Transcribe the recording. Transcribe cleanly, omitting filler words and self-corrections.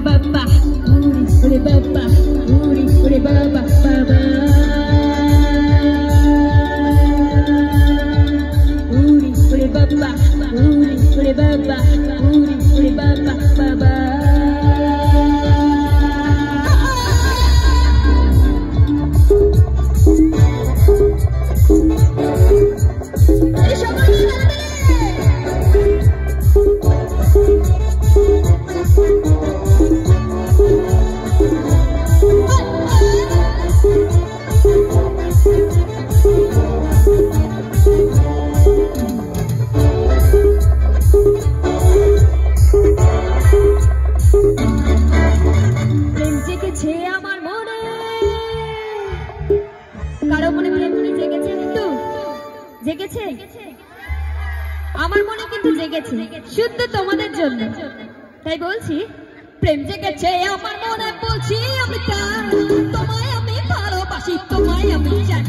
baba, uri baba, uri baba, baba. Uri baba, uri baba, uri baba, baba. কারো মনে প্রেম জেগেছে কিন্তু জেগেছে আমার মনে কিন্তু জেগেছে শুদ্ধ তোমাদের জন্য তাই বলছি প্রেম জেগেছে আমার মনে বলছি আমি তোমায় আমি ভালোবাসি তোমায় আমি চাই